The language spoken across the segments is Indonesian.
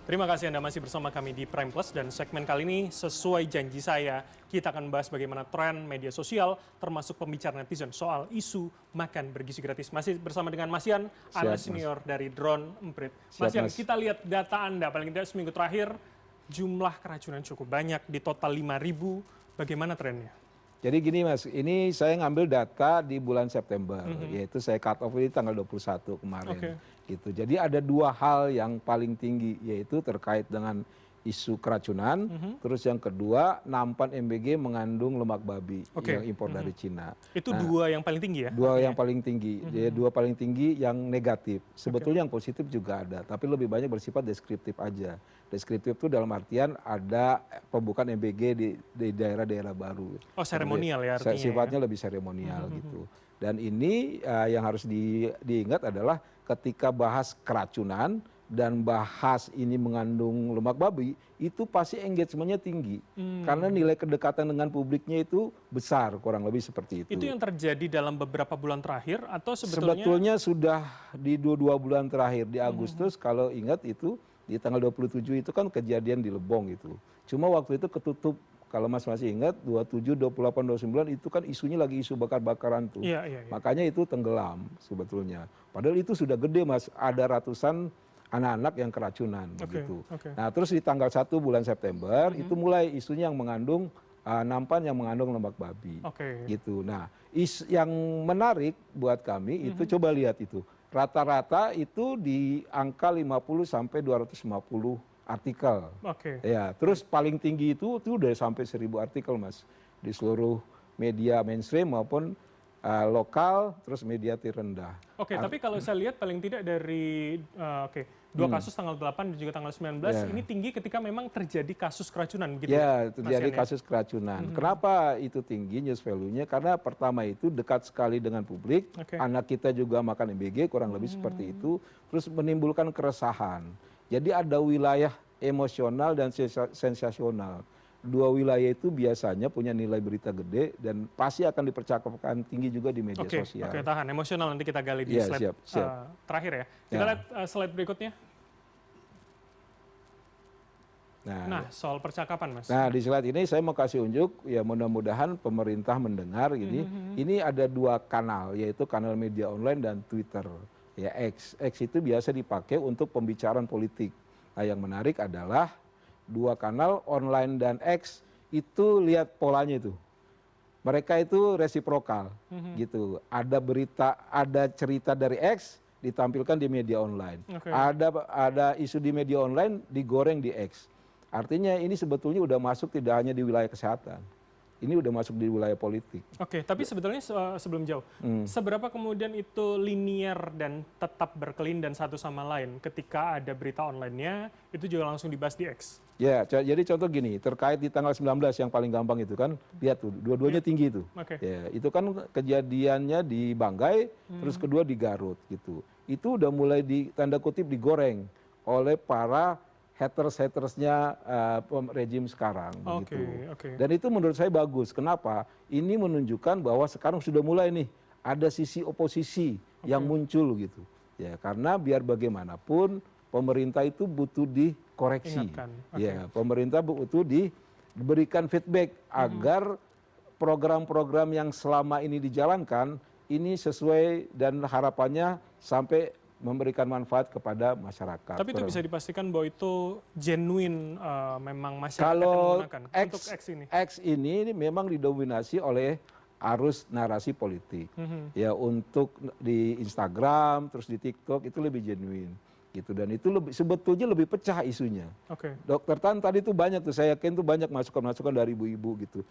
Terima kasih Anda masih bersama kami di Prime Plus dan segmen kali ini sesuai janji saya, kita akan membahas bagaimana tren media sosial termasuk pembicaraan netizen soal isu makan bergizi gratis. Masih bersama dengan Mas Yan, analis senior dari Drone Emprit. Mas Yan, kita lihat data Anda paling tidak seminggu terakhir jumlah keracunan cukup banyak di total 5.000. Bagaimana trennya? Jadi gini Mas, ini saya ngambil data di bulan September, yaitu saya cut off ini tanggal 21 kemarin. Gitu. Jadi ada dua hal yang paling tinggi, yaitu terkait dengan isu keracunan, terus yang kedua nampan MBG mengandung lemak babi yang impor dari Cina. Itu dua yang paling tinggi ya? Dua yang paling tinggi, dua paling tinggi yang negatif. Sebetulnya yang positif juga ada, tapi lebih banyak bersifat deskriptif aja. Deskriptif itu dalam artian ada pembukaan MBG di daerah-daerah baru. Oh, seremonial ya artinya? Sifatnya lebih seremonial gitu. Dan ini yang harus diingat adalah ketika bahas keracunan dan bahas ini mengandung lemak babi, itu pasti engagementnya tinggi. Karena nilai kedekatan dengan publiknya itu besar, kurang lebih seperti itu. Itu yang terjadi dalam beberapa bulan terakhir atau sebetulnya sudah di dua bulan terakhir, di Agustus kalau ingat itu, di tanggal 27 itu kan kejadian di Lebong itu. Cuma waktu itu ketutup. Kalau Mas masih ingat, 27, 28, 29 itu kan isunya lagi isu bakar-bakaran tuh. Iya. Makanya itu tenggelam sebetulnya. Padahal itu sudah gede Mas, ada ratusan anak-anak yang keracunan gitu. Nah terus di tanggal 1 bulan September itu mulai isunya yang mengandung nampan yang mengandung lemak babi. Gitu. Nah yang menarik buat kami itu coba lihat itu. Rata-rata itu di angka 50 sampai 250 artikel. Ya, terus paling tinggi itu udah sampai 1.000 artikel Mas di seluruh media mainstream maupun lokal, terus media terendah. Tapi kalau saya lihat paling tidak dari dua kasus tanggal 8 dan juga tanggal 19 ini tinggi ketika memang terjadi kasus keracunan gitu. Ya, terjadi kasus keracunan. Kenapa itu tinggi news value-nya? Karena pertama itu dekat sekali dengan publik, anak kita juga makan MBG kurang lebih seperti itu, terus menimbulkan keresahan. Jadi ada wilayah emosional dan sensasional. Dua wilayah itu biasanya punya nilai berita gede dan pasti akan dipercakapkan tinggi juga di media sosial. Tahan. Emosional nanti kita gali di slide terakhir ya. Kita lihat slide berikutnya. Nah, soal percakapan Mas. Nah, di slide ini saya mau kasih unjuk, ya mudah-mudahan pemerintah mendengar ini. Ini ada dua kanal, yaitu kanal media online dan Twitter. Ya X itu biasa dipakai untuk pembicaraan politik. Nah yang menarik adalah dua kanal online dan X itu lihat polanya itu. Mereka itu resiprokal gitu. Ada berita, ada cerita dari X ditampilkan di media online. Ada isu di media online digoreng di X. Artinya ini sebetulnya udah masuk tidak hanya di wilayah kesehatan. Ini udah masuk di wilayah politik. Tapi sebetulnya sebelum jauh, seberapa kemudian itu linear dan tetap berkelindan satu sama lain ketika ada berita online-nya, itu juga langsung dibahas di X? Ya, jadi contoh gini, terkait di tanggal 19 yang paling gampang itu kan, lihat tuh, dua-duanya tinggi itu. Ya, itu kan kejadiannya di Banggai, terus kedua di Garut gitu. Itu udah mulai tanda kutip digoreng oleh para haters-hatersnya rejim sekarang begitu. Dan itu menurut saya bagus. Kenapa? Ini menunjukkan bahwa sekarang sudah mulai nih ada sisi oposisi yang muncul gitu. Ya, karena biar bagaimanapun pemerintah itu butuh dikoreksi. Ya, pemerintah butuh diberikan feedback agar program-program yang selama ini dijalankan ini sesuai dan harapannya sampai memberikan manfaat kepada masyarakat. Tapi itu bisa dipastikan bahwa itu genuine memang masyarakat kalau yang menggunakan untuk X ini? X ini memang didominasi oleh arus narasi politik. Ya untuk di Instagram, terus di TikTok itu lebih genuine. Gitu. Dan itu sebetulnya lebih pecah isunya. Dokter Tan tadi itu banyak tuh, saya yakin itu banyak masukan-masukan dari ibu-ibu gitu.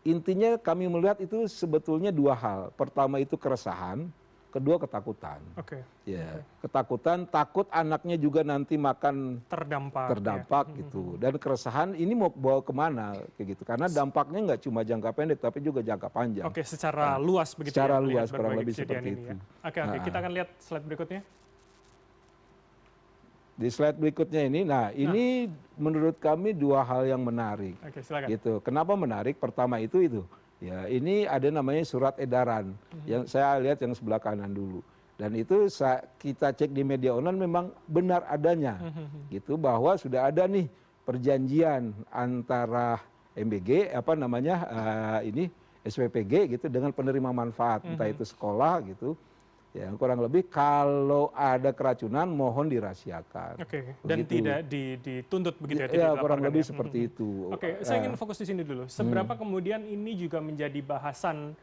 Intinya kami melihat itu sebetulnya dua hal. Pertama itu keresahan, kedua ketakutan. Ketakutan, takut anaknya juga nanti makan terdampak gitu. Dan keresahan ini mau bawa kemana kayak gitu. Karena dampaknya nggak cuma jangka pendek tapi juga jangka panjang. Secara luas begitu. Secara luas kurang lebih seperti itu. Kita akan lihat slide berikutnya. Di slide berikutnya ini, ini menurut kami dua hal yang menarik. Gitu. Kenapa menarik? Pertama itu. Ya, ini ada namanya surat edaran yang saya lihat yang sebelah kanan dulu. Dan itu kita cek di media online memang benar adanya, gitu, bahwa sudah ada nih perjanjian antara MBG ini SPPG gitu dengan penerima manfaat, entah itu sekolah gitu. Ya, kurang lebih kalau ada keracunan mohon dirahasiakan. Oke, dan tidak dituntut begitu ya? Ya, kurang lebih seperti itu. Oke, saya ingin fokus di sini dulu. Seberapa kemudian ini juga menjadi bahasan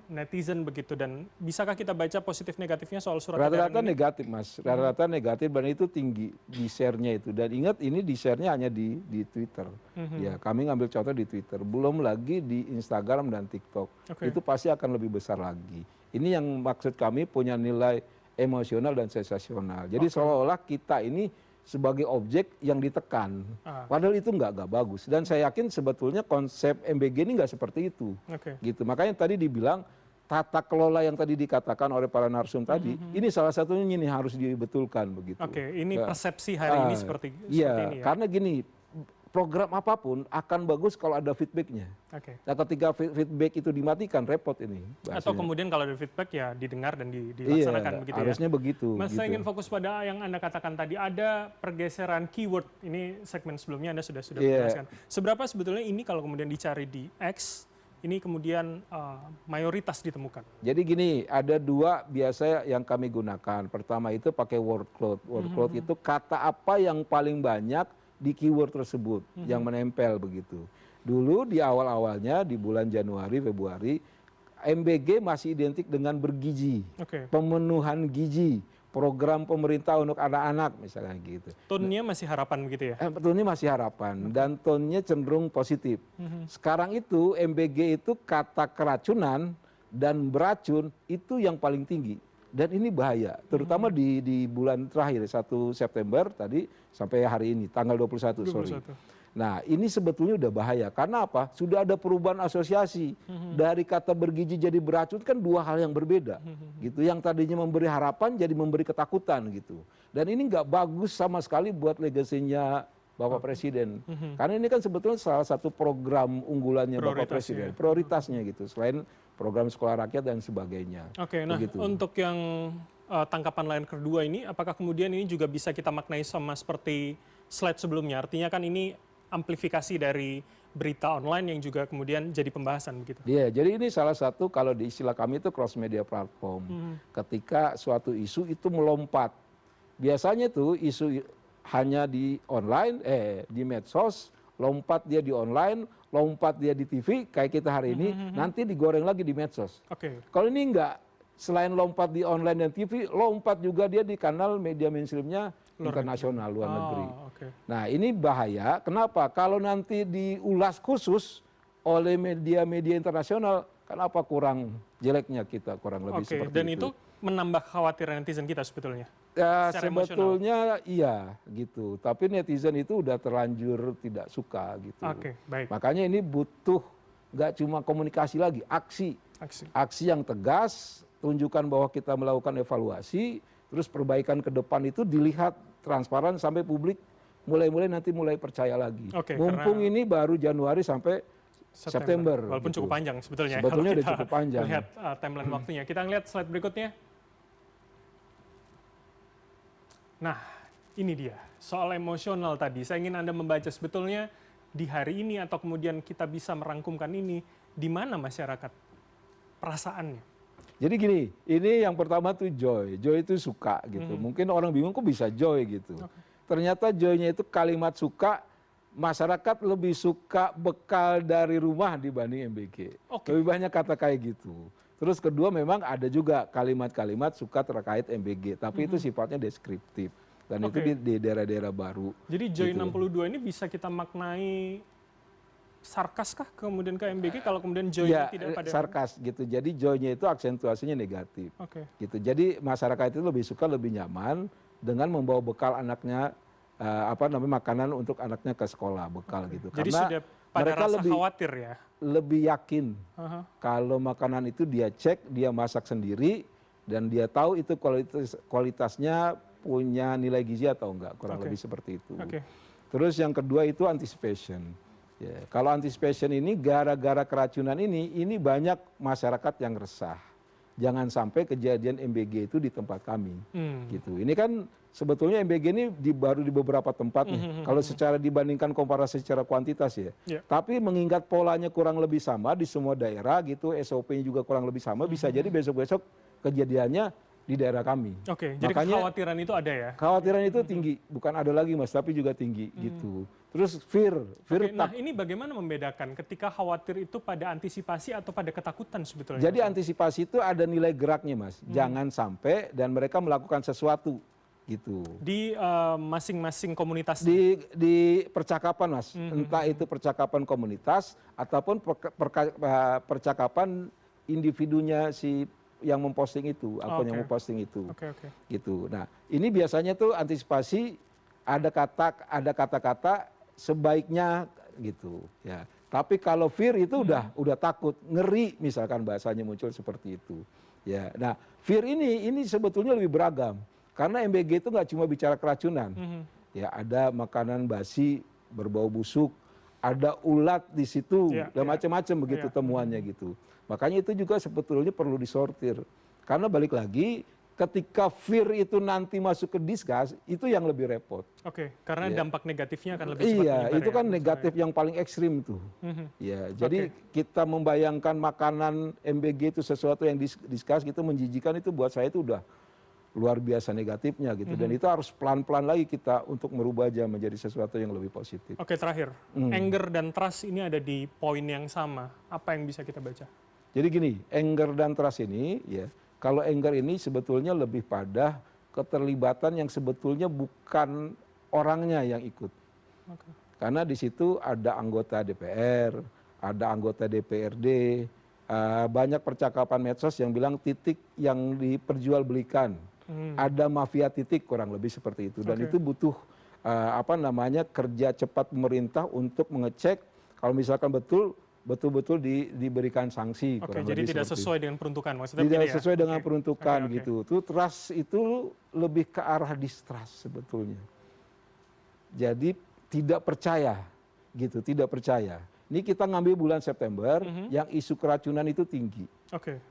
netizen begitu, dan bisakah kita baca positif negatifnya soal surat edaran rata-rata ini? negatif, Mas. Rata-rata negatif dan itu tinggi di share-nya itu. Dan ingat ini di share-nya hanya di Twitter. Ya, kami ngambil contoh di Twitter. Belum lagi di Instagram dan TikTok. Itu pasti akan lebih besar lagi. Ini yang maksud kami punya nilai emosional dan sensasional. Jadi seolah-olah kita ini sebagai objek yang ditekan. Padahal itu nggak bagus. Dan saya yakin sebetulnya konsep MBG ini nggak seperti itu. Gitu. Makanya tadi dibilang tata kelola yang tadi dikatakan oleh para narsum tadi, ini salah satunya ini harus dibetulkan begitu. Ini persepsi hari ini seperti ini ya. Karena gini, program apapun akan bagus kalau ada feedbacknya. Nah, ketika feedback itu dimatikan, repot ini bahasanya. Atau kemudian kalau ada feedback ya didengar dan dilaksanakan begitu harusnya begitu. Mas, saya ingin fokus pada yang Anda katakan tadi, ada pergeseran keyword. Ini segmen sebelumnya Anda sudah menjelaskan. Seberapa sebetulnya ini kalau kemudian dicari di X, ini kemudian mayoritas ditemukan? Jadi gini, ada dua biasa yang kami gunakan. Pertama itu pakai word cloud. Word cloud itu kata apa yang paling banyak di keyword tersebut yang menempel begitu. Dulu di awal-awalnya di bulan Januari, Februari, MBG masih identik dengan bergizi, pemenuhan gizi, program pemerintah untuk anak-anak misalnya gitu. Tone-nya masih harapan begitu ya? Tone-nya masih harapan dan tone-nya cenderung positif. Sekarang itu MBG itu kata keracunan dan beracun itu yang paling tinggi. Dan ini bahaya, terutama di bulan terakhir, 1 September tadi sampai hari ini, tanggal 21, sorry. Nah, ini sebetulnya udah bahaya. Karena apa? Sudah ada perubahan asosiasi. Dari kata bergizi jadi beracun kan dua hal yang berbeda. Gitu. Yang tadinya memberi harapan jadi memberi ketakutan gitu. Dan ini nggak bagus sama sekali buat legasinya Bapak Presiden. Karena ini kan sebetulnya salah satu program unggulannya Bapak Presiden. Prioritasnya gitu. Selain program sekolah rakyat dan sebagainya. Nah untuk yang tangkapan lain kedua ini, apakah kemudian ini juga bisa kita maknai sama seperti slide sebelumnya? Artinya kan ini amplifikasi dari berita online yang juga kemudian jadi pembahasan begitu? Iya, jadi ini salah satu kalau di istilah kami itu cross media platform. Ketika suatu isu itu melompat. Biasanya tuh isu hanya di online, di medsos, lompat dia di online, lompat dia di TV, kayak kita hari ini, nanti digoreng lagi di medsos. Kalau ini enggak, selain lompat di online dan TV, lompat juga dia di kanal media mainstreamnya internasional, luar negeri. Nah ini bahaya, kenapa? Kalau nanti diulas khusus oleh media-media internasional, kenapa kurang jeleknya kita, kurang lebih seperti itu. Dan itu menambah kekhawatiran netizen kita sebetulnya? Ya, sebetulnya iya gitu, tapi netizen itu udah terlanjur tidak suka gitu. Baik. Makanya ini butuh nggak cuma komunikasi lagi, aksi yang tegas, tunjukkan bahwa kita melakukan evaluasi, terus perbaikan ke depan itu dilihat transparan sampai publik mulai percaya lagi. Mumpung ini baru Januari sampai September. Walaupun cukup panjang sebetulnya. Sebetulnya udah cukup panjang. Lihat timeline waktunya. Kita lihat slide berikutnya. Nah, ini dia soal emosional tadi. Saya ingin Anda membaca sebetulnya di hari ini atau kemudian kita bisa merangkumkan ini di mana masyarakat perasaannya. Jadi gini, ini yang pertama tuh joy. Joy itu suka gitu. Mungkin orang bingung kok bisa joy gitu. Ternyata joy-nya itu kalimat suka. Masyarakat lebih suka bekal dari rumah dibanding MBG. Lebih banyak kata kayak gitu. Terus kedua memang ada juga kalimat-kalimat suka terkait MBG, tapi itu sifatnya deskriptif dan itu di daerah-daerah baru. Jadi Joy gitu. 62 ini bisa kita maknai sarkaskah kemudian ke MBG kalau kemudian Joy-nya tidak pada sarkas gitu. Jadi Joy-nya itu aksentuasinya negatif. Gitu. Jadi masyarakat itu lebih suka, lebih nyaman dengan membawa bekal anaknya makanan untuk anaknya ke sekolah, bekal gitu. Jadi karena sudah pada mereka rasa khawatir ya. Lebih yakin kalau makanan itu dia cek, dia masak sendiri dan dia tahu itu kualitasnya punya nilai gizi atau enggak, kurang lebih seperti itu. Terus yang kedua itu anticipation. Ya, kalau anticipation ini gara-gara keracunan ini banyak masyarakat yang resah. jangan sampai kejadian MBG itu di tempat kami. Gitu. Ini kan sebetulnya MBG ini baru di beberapa tempat nih. Kalau secara dibandingkan komparasi secara kuantitas ya. Tapi mengingat polanya kurang lebih sama di semua daerah gitu, SOP-nya juga kurang lebih sama, bisa jadi besok-besok kejadiannya di daerah kami. Oke, jadi kekhawatiran itu ada ya? Kekhawatiran itu tinggi, bukan ada lagi Mas, tapi juga tinggi gitu. Terus fear nah ini bagaimana membedakan ketika khawatir itu pada antisipasi atau pada ketakutan sebetulnya? Jadi antisipasi itu ada nilai geraknya Mas, jangan sampai dan mereka melakukan sesuatu gitu. Di masing-masing komunitas? Di percakapan Mas, entah itu percakapan komunitas ataupun percakapan individunya si yang memposting itu, akun yang memposting itu. Gitu. Nah, ini biasanya tuh antisipasi ada kata-kata sebaiknya gitu ya. Tapi kalau fear itu udah takut, ngeri misalkan bahasanya muncul seperti itu. Ya. Nah, fear ini sebetulnya lebih beragam. Karena MBG itu nggak cuma bicara keracunan. Ya, ada makanan basi berbau busuk, ada ulat di situ, dan macam-macam begitu temuannya gitu. Makanya itu juga sebetulnya perlu disortir. Karena balik lagi, ketika fear itu nanti masuk ke discuss, itu yang lebih repot. Oke, karena dampak negatifnya akan lebih cepat menyebar. Iya, itu kan negatif yang paling ekstrim tuh. Ya, jadi kita membayangkan makanan MBG itu sesuatu yang discuss gitu menjijikan, itu buat saya itu udah luar biasa negatifnya gitu. Dan itu harus pelan-pelan lagi kita untuk merubah aja menjadi sesuatu yang lebih positif. Oke, terakhir. Anger dan trust ini ada di poin yang sama. Apa yang bisa kita baca? Jadi gini, anger dan trust ini ya, kalau anger ini sebetulnya lebih pada keterlibatan yang sebetulnya bukan orangnya yang ikut. Karena di situ ada anggota DPR, ada anggota DPRD, banyak percakapan medsos yang bilang titik yang diperjualbelikan. Ada mafia titik kurang lebih seperti itu. Dan itu butuh kerja cepat pemerintah untuk mengecek kalau misalkan betul-betul diberikan sanksi. Oke, jadi tidak sesuai dengan peruntukan maksudnya? Tidak sesuai dengan peruntukan gitu. Itu trust itu lebih ke arah distrust sebetulnya. Jadi tidak percaya gitu, tidak percaya. Ini kita ngambil bulan September yang isu keracunan itu tinggi.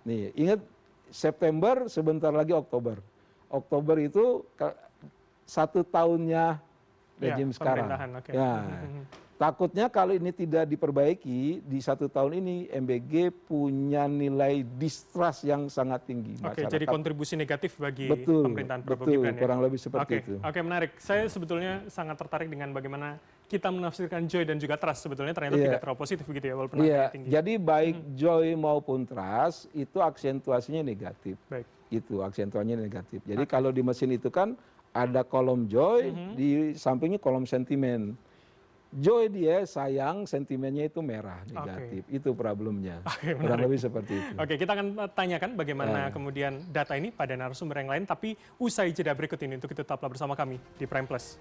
Nih, ingat September sebentar lagi Oktober. Oktober itu 1 tahunnya rejim sekarang. Takutnya kalau ini tidak diperbaiki di 1 tahun ini, MBG punya nilai distrust yang sangat tinggi. Jadi kontribusi negatif bagi pemerintahan Prabowo Gibran. Kurang lebih seperti itu. Oke, menarik. Saya sebetulnya sangat tertarik dengan bagaimana kita menafsirkan joy dan juga trust sebetulnya ternyata tidak terlalu positif begitu ya, walaupun angkanya tinggi. Jadi baik joy maupun trust itu aksentuasinya negatif. Itu aksentuasinya negatif. Jadi kalau di mesin itu kan ada kolom joy, di sampingnya kolom sentimen. Joy dia sayang, sentimennya itu merah, negatif. Itu problemnya. Kurang lebih seperti itu. Oke, kita akan tanyakan bagaimana kemudian data ini pada narasumber yang lain, tapi usai jeda berikut ini untuk itu tetaplah bersama kami di Prime Plus.